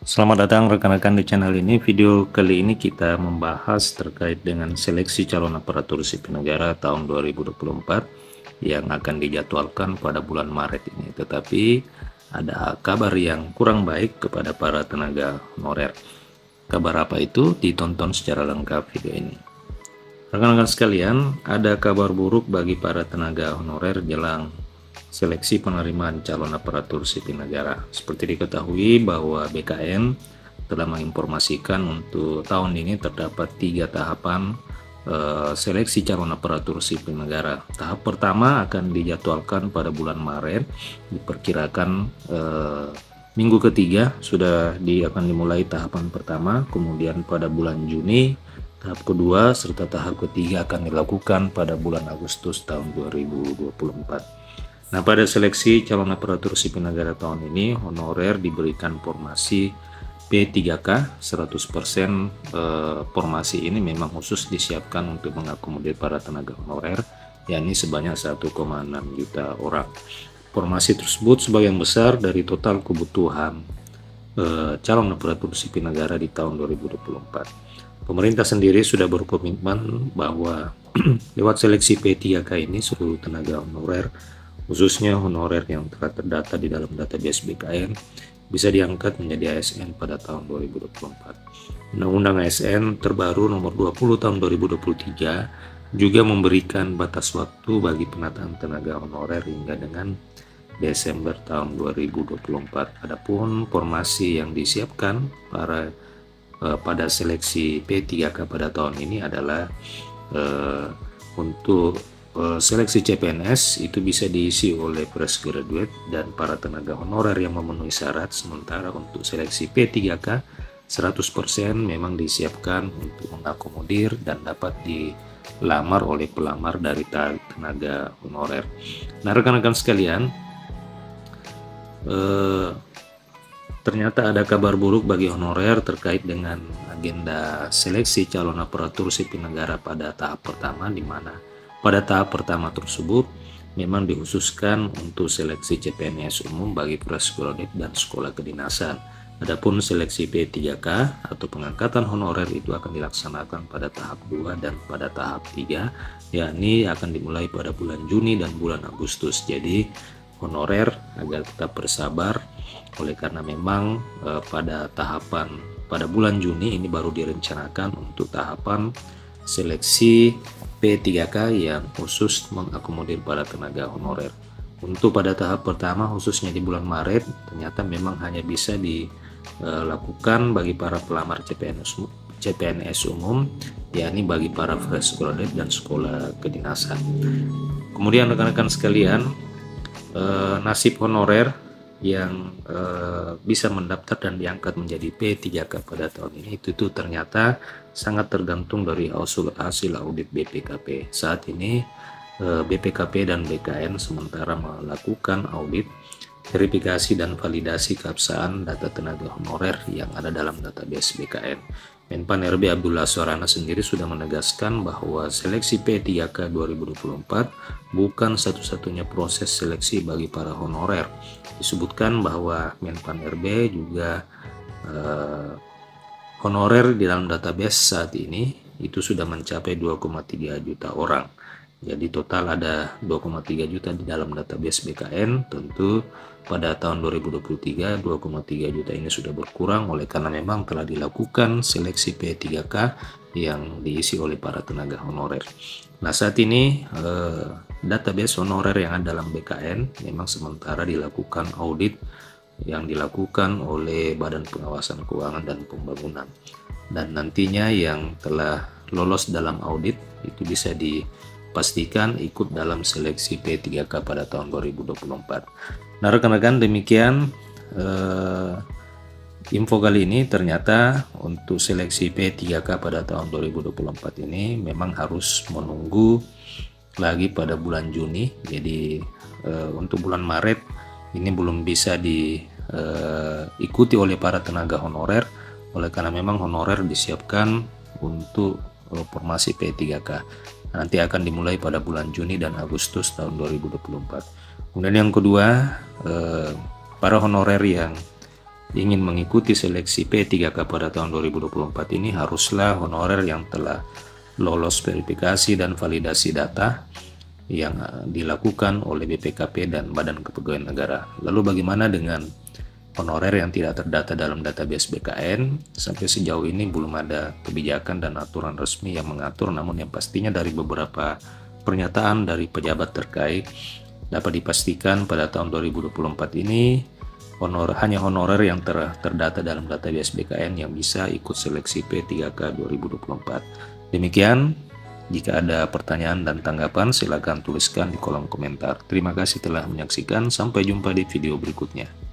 Selamat datang rekan-rekan di channel ini. Video kali ini kita membahas terkait dengan seleksi calon aparatur sipil negara tahun 2024 yang akan dijadwalkan pada bulan Maret ini. Tetapi ada kabar yang kurang baik kepada para tenaga honorer. Kabar apa itu? Ditonton secara lengkap video ini. Rekan-rekan sekalian, ada kabar buruk bagi para tenaga honorer jelang seleksi penerimaan calon aparatur sipil negara. Seperti diketahui bahwa BKN telah menginformasikan untuk tahun ini terdapat 3 tahapan seleksi calon aparatur sipil negara. Tahap pertama akan dijadwalkan pada bulan Maret, diperkirakan minggu ketiga sudah akan dimulai tahapan pertama, kemudian pada bulan Juni tahap kedua, serta tahap ketiga akan dilakukan pada bulan Agustus tahun 2024. Nah, pada seleksi calon aparatur sipil negara tahun ini, honorer diberikan formasi P3K 100%. Formasi ini memang khusus disiapkan untuk mengakomodir para tenaga honorer, yakni sebanyak 1,6 juta orang. Formasi tersebut sebagian besar dari total kebutuhan calon aparatur sipil negara di tahun 2024. Pemerintah sendiri sudah berkomitmen bahwa lewat seleksi P3K ini seluruh tenaga honorer, khususnya honorer yang telah terdata di dalam database BKN, bisa diangkat menjadi ASN pada tahun 2024. Undang-Undang ASN terbaru nomor 20 tahun 2023 juga memberikan batas waktu bagi penataan tenaga honorer hingga dengan Desember tahun 2024. Adapun formasi yang disiapkan pada seleksi P3K pada tahun ini adalah untuk seleksi CPNS itu bisa diisi oleh fresh graduate dan para tenaga honorer yang memenuhi syarat. Sementara untuk seleksi P3K 100% memang disiapkan untuk mengakomodir dan dapat dilamar oleh pelamar dari tenaga honorer. Nah, rekan-rekan sekalian, ternyata ada kabar buruk bagi honorer terkait dengan agenda seleksi calon aparatur sipil negara pada tahap pertama, di mana pada tahap pertama tersebut memang dikhususkan untuk seleksi CPNS umum bagi fresh graduate dan sekolah kedinasan. Adapun seleksi P3K atau pengangkatan honorer itu akan dilaksanakan pada tahap 2 dan pada tahap 3, yakni akan dimulai pada bulan Juni dan bulan Agustus. Jadi honorer agar tetap bersabar, oleh karena memang pada bulan Juni ini baru direncanakan untuk tahapan seleksi P3K yang khusus mengakomodir para tenaga honorer. Untuk pada tahap pertama khususnya di bulan Maret, ternyata memang hanya bisa dilakukan bagi para pelamar CPNS umum, yakni bagi para fresh graduate dan sekolah kedinasan. Kemudian rekan-rekan sekalian, nasib honorer yang bisa mendaftar dan diangkat menjadi P3K pada tahun ini itu ternyata sangat tergantung dari hasil audit BPKP. Saat ini BPKP dan BKN sementara melakukan audit, verifikasi dan validasi keabsahan data tenaga honorer yang ada dalam database BKN. Menpan RB Abdullah Suarana sendiri sudah menegaskan bahwa seleksi P3K 2024 bukan satu-satunya proses seleksi bagi para honorer. Disebutkan bahwa Menpan RB juga honorer di dalam database saat ini itu sudah mencapai 2,3 juta orang. Jadi total ada 2,3 juta di dalam database BKN. Tentu pada tahun 2023 2,3 juta ini sudah berkurang oleh karena memang telah dilakukan seleksi P3K yang diisi oleh para tenaga honorer. Nah, saat ini database honorer yang ada dalam BKN memang sementara dilakukan audit yang dilakukan oleh Badan Pengawasan Keuangan dan Pembangunan, dan nantinya yang telah lolos dalam audit itu bisa dipastikan ikut dalam seleksi P3K pada tahun 2024. Nah, rekan-rekan, demikian info kali ini. Ternyata untuk seleksi P3K pada tahun 2024 ini memang harus menunggu lagi pada bulan Juni. Jadi untuk bulan Maret ini belum bisa diikuti oleh para tenaga honorer, oleh karena memang honorer disiapkan untuk formasi P3K. Nanti akan dimulai pada bulan Juni dan Agustus tahun 2024. Kemudian yang kedua, para honorer yang ingin mengikuti seleksi P3K pada tahun 2024 ini haruslah honorer yang telah lolos verifikasi dan validasi data yang dilakukan oleh BPKP dan Badan Kepegawaian Negara. Lalu bagaimana dengan honorer yang tidak terdata dalam database BKN? Sampai sejauh ini belum ada kebijakan dan aturan resmi yang mengatur, namun yang pastinya dari beberapa pernyataan dari pejabat terkait dapat dipastikan pada tahun 2024 ini hanya honorer yang terdata dalam database BKN yang bisa ikut seleksi P3K 2024. Demikian, jika ada pertanyaan dan tanggapan silakan tuliskan di kolom komentar. Terima kasih telah menyaksikan, sampai jumpa di video berikutnya.